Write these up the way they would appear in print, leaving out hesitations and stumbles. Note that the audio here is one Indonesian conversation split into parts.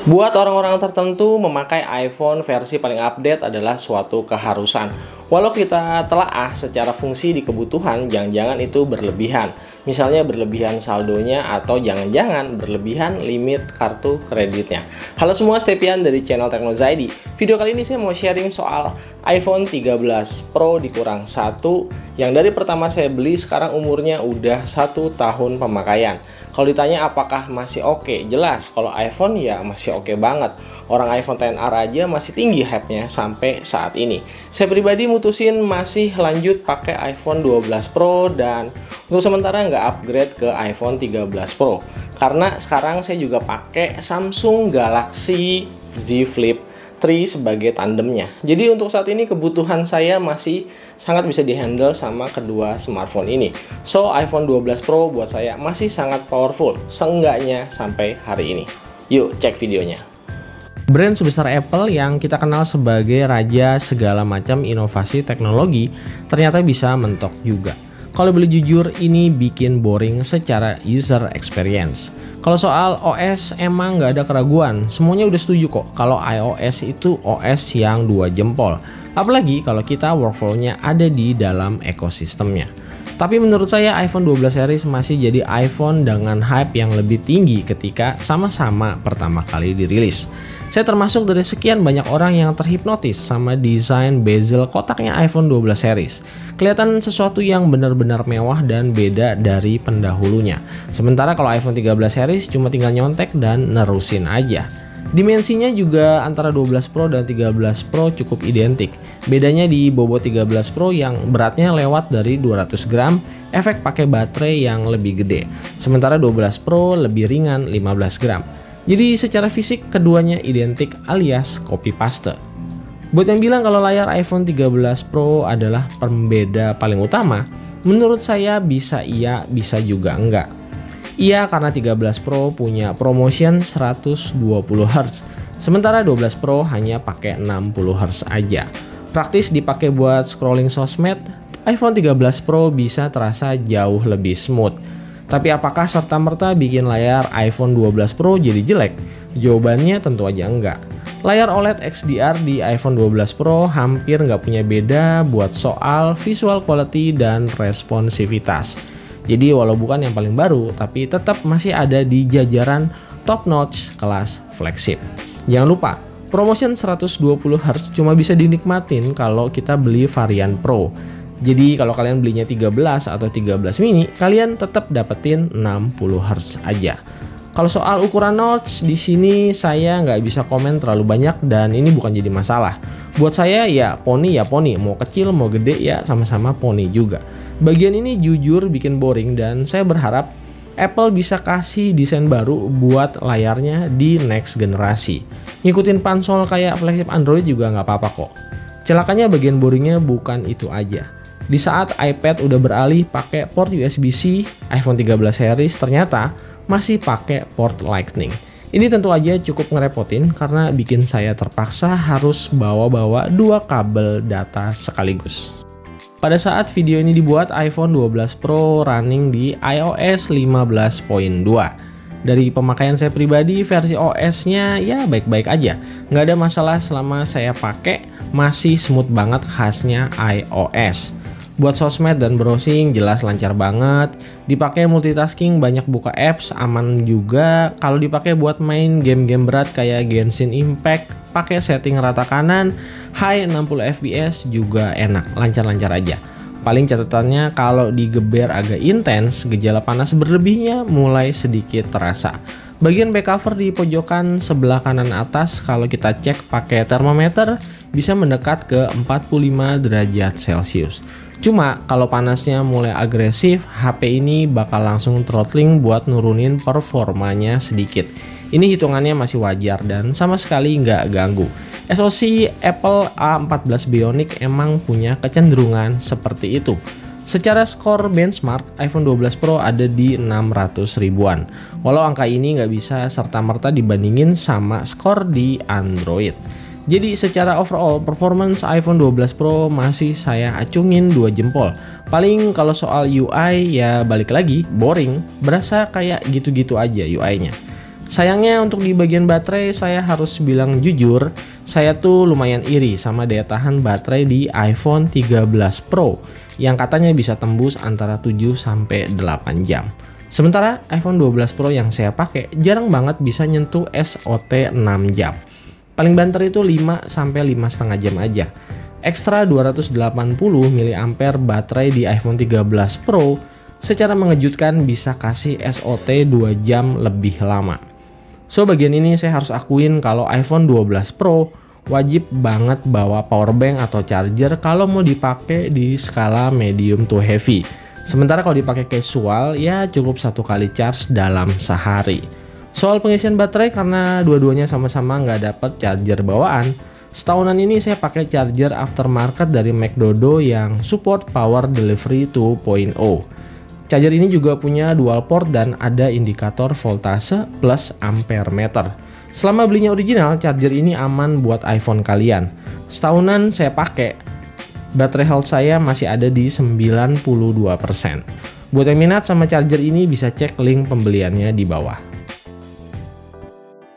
Buat orang-orang tertentu, memakai iPhone versi paling update adalah suatu keharusan. Walau kita telaah secara fungsi di kebutuhan, jangan-jangan itu berlebihan. Misalnya berlebihan saldonya atau jangan-jangan berlebihan limit kartu kreditnya. Halo semua, Stepian dari channel Teknozaidi. Video kali ini saya mau sharing soal iPhone 13 Pro dikurang 1 yang dari pertama saya beli sekarang umurnya udah 1 tahun pemakaian. Kalau ditanya apakah masih oke, jelas kalau iPhone ya masih oke banget. Orang iPhone XR aja masih tinggi hype-nya sampai saat ini. Saya pribadi mutusin masih lanjut pakai iPhone 12 Pro dan untuk sementara nggak upgrade ke iPhone 13 Pro. Karena sekarang saya juga pakai Samsung Galaxy Z Flip 3 sebagai tandemnya. Jadi untuk saat ini kebutuhan saya masih sangat bisa dihandle sama kedua smartphone ini. So iPhone 12 Pro buat saya masih sangat powerful, seenggaknya sampai hari ini. Yuk cek videonya. Brand sebesar Apple yang kita kenal sebagai raja segala macam inovasi teknologi ternyata bisa mentok juga. Kalau boleh jujur, ini bikin boring secara user experience. Kalau soal OS emang nggak ada keraguan, semuanya udah setuju kok kalau iOS itu OS yang 2 jempol. Apalagi kalau kita workflow-nya ada di dalam ekosistemnya. Tapi menurut saya iPhone 12 series masih jadi iPhone dengan hype yang lebih tinggi ketika sama-sama pertama kali dirilis. Saya termasuk dari sekian banyak orang yang terhipnotis sama desain bezel kotaknya iPhone 12 series. Kelihatan sesuatu yang benar-benar mewah dan beda dari pendahulunya. Sementara kalau iPhone 13 series cuma tinggal nyontek dan nerusin aja. Dimensinya juga antara 12 Pro dan 13 Pro cukup identik. Bedanya di bobot 13 Pro yang beratnya lewat dari 200 gram, efek pakai baterai yang lebih gede. Sementara 12 Pro lebih ringan 15 gram. Jadi secara fisik keduanya identik alias copy paste. Buat yang bilang kalau layar iPhone 13 Pro adalah pembeda paling utama, menurut saya bisa iya, bisa juga enggak. Iya, karena 13 Pro punya ProMotion 120 Hz, sementara 12 Pro hanya pakai 60 Hz aja. Praktis dipakai buat scrolling sosmed, iPhone 13 Pro bisa terasa jauh lebih smooth. Tapi apakah serta-merta bikin layar iPhone 12 Pro jadi jelek? Jawabannya tentu aja enggak. Layar OLED XDR di iPhone 12 Pro hampir nggak punya beda buat soal visual quality dan responsivitas. Jadi walau bukan yang paling baru, tapi tetap masih ada di jajaran top notch kelas flagship. Jangan lupa, ProMotion 120 Hz cuma bisa dinikmatin kalau kita beli varian Pro. Jadi kalau kalian belinya 13 atau 13 mini, kalian tetap dapetin 60 Hz aja. Kalau soal ukuran notch di sini saya nggak bisa komen terlalu banyak dan ini bukan jadi masalah. Buat saya ya poni, mau kecil mau gede ya sama-sama poni juga. Bagian ini jujur bikin boring dan saya berharap Apple bisa kasih desain baru buat layarnya di next generasi. Ngikutin pansol kayak flagship Android juga nggak apa-apa kok. Celakanya bagian boringnya bukan itu aja. Di saat iPad udah beralih pakai port USB-C, iPhone 13 series ternyata masih pakai port Lightning. Ini tentu aja cukup ngerepotin karena bikin saya terpaksa harus bawa-bawa 2 kabel data sekaligus. Pada saat video ini dibuat, iPhone 12 Pro running di iOS 15.2. Dari pemakaian saya pribadi, versi OS-nya ya baik-baik aja. Nggak ada masalah selama saya pakai, masih smooth banget khasnya iOS. Buat sosmed dan browsing jelas lancar banget. Dipakai multitasking, banyak buka apps, aman juga. Kalau dipakai buat main game-game berat kayak Genshin Impact, pakai setting rata kanan, high 60 fps juga enak, lancar-lancar aja. Paling catatannya kalau digeber agak intens, gejala panas berlebihnya mulai sedikit terasa. Bagian back cover di pojokan sebelah kanan atas kalau kita cek pakai termometer bisa mendekat ke 45 derajat Celcius. Cuma kalau panasnya mulai agresif, HP ini bakal langsung throttling buat nurunin performanya sedikit. Ini hitungannya masih wajar dan sama sekali nggak ganggu. SoC Apple A14 Bionic emang punya kecenderungan seperti itu. Secara skor benchmark, iPhone 12 Pro ada di 600 ribuan. Walau angka ini nggak bisa serta-merta dibandingin sama skor di Android. Jadi secara overall performance iPhone 12 Pro masih saya acungin 2 jempol. Paling kalau soal UI ya balik lagi boring, berasa kayak gitu-gitu aja UI-nya. Sayangnya untuk di bagian baterai saya harus bilang jujur, saya tuh lumayan iri sama daya tahan baterai di iPhone 13 Pro yang katanya bisa tembus antara 7-8 jam. Sementara iPhone 12 Pro yang saya pakai jarang banget bisa nyentuh SOT 6 jam. Paling banter itu 5-5,5 jam aja. Ekstra 280 mAh baterai di iPhone 13 Pro secara mengejutkan bisa kasih SOT 2 jam lebih lama. So bagian ini saya harus akuin kalau iPhone 12 Pro wajib banget bawa powerbank atau charger kalau mau dipakai di skala medium to heavy. Sementara kalau dipakai casual ya cukup 1 kali charge dalam sehari. Soal pengisian baterai karena dua-duanya sama-sama nggak dapat charger bawaan, setahunan ini saya pakai charger aftermarket dari McDodo yang support Power Delivery 2.0. Charger ini juga punya dual port dan ada indikator voltase plus ampere meter. Selama belinya original, charger ini aman buat iPhone kalian. Setahunan saya pakai, baterai health saya masih ada di 92%. Buat yang minat sama charger ini bisa cek link pembeliannya di bawah.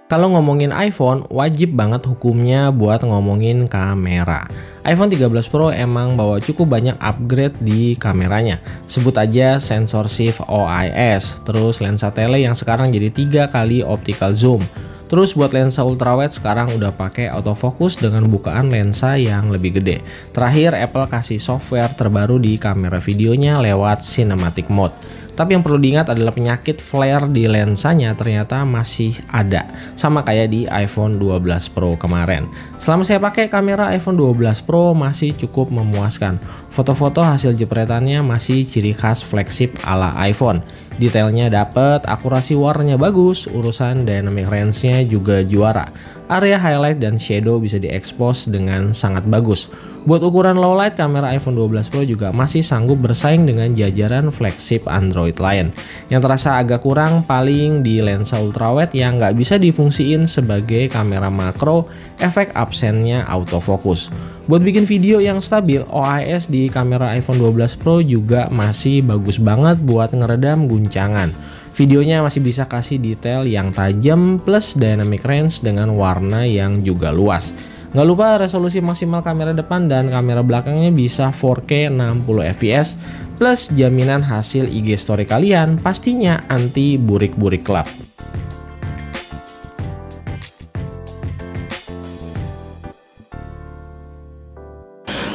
Kalau ngomongin iPhone, wajib banget hukumnya buat ngomongin kamera. iPhone 13 Pro emang bawa cukup banyak upgrade di kameranya. Sebut aja sensor shift OIS, terus lensa tele yang sekarang jadi 3 kali optical zoom. Terus buat lensa ultrawide sekarang udah pakai autofocus dengan bukaan lensa yang lebih gede. Terakhir Apple kasih software terbaru di kamera videonya lewat cinematic mode. Tapi yang perlu diingat adalah penyakit flare di lensanya ternyata masih ada, sama kayak di iPhone 12 Pro kemarin. Selama saya pakai kamera iPhone 12 Pro masih cukup memuaskan. Foto-foto hasil jepretannya masih ciri khas flagship ala iPhone. Detailnya dapet, akurasi warnanya bagus, urusan dynamic range-nya juga juara. Area highlight dan shadow bisa diekspos dengan sangat bagus. Buat ukuran low light, kamera iPhone 12 Pro juga masih sanggup bersaing dengan jajaran flagship Android lain. Yang terasa agak kurang paling di lensa ultrawide yang nggak bisa difungsiin sebagai kamera makro, efek absennya autofocus. Buat bikin video yang stabil, OIS di kamera iPhone 12 Pro juga masih bagus banget buat ngeredam guncangan. Videonya masih bisa kasih detail yang tajam plus dynamic range dengan warna yang juga luas. Nggak lupa resolusi maksimal kamera depan dan kamera belakangnya bisa 4K 60fps plus jaminan hasil IG story kalian pastinya anti burik-burik gelap.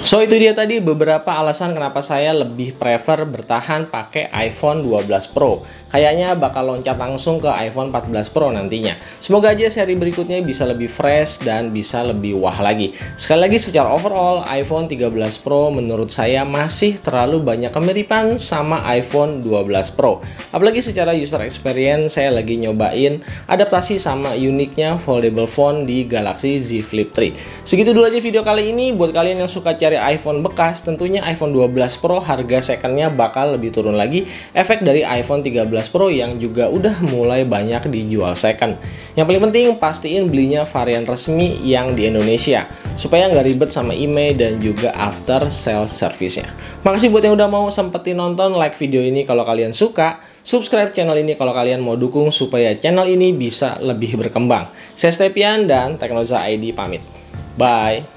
So itu dia tadi beberapa alasan kenapa saya lebih prefer bertahan pakai iPhone 12 Pro. Kayaknya bakal loncat langsung ke iPhone 14 Pro nantinya. Semoga aja seri berikutnya bisa lebih fresh dan bisa lebih wah lagi. Sekali lagi secara overall iPhone 13 Pro menurut saya masih terlalu banyak kemiripan sama iPhone 12 Pro. Apalagi secara user experience saya lagi nyobain adaptasi sama uniknya foldable phone di Galaxy Z Flip 3. Segitu dulu aja video kali ini. Buat kalian yang suka cari iPhone bekas, tentunya iPhone 12 Pro harga secondnya bakal lebih turun lagi. Efek dari iPhone 13 Pro yang juga udah mulai banyak dijual second. Yang paling penting pastiin belinya varian resmi yang di Indonesia supaya nggak ribet sama email dan juga after sales service-nya. Makasih buat yang udah mau sempetin nonton, like video ini kalau kalian suka, subscribe channel ini kalau kalian mau dukung supaya channel ini bisa lebih berkembang. Saya Stepian dan Teknoza ID pamit. Bye.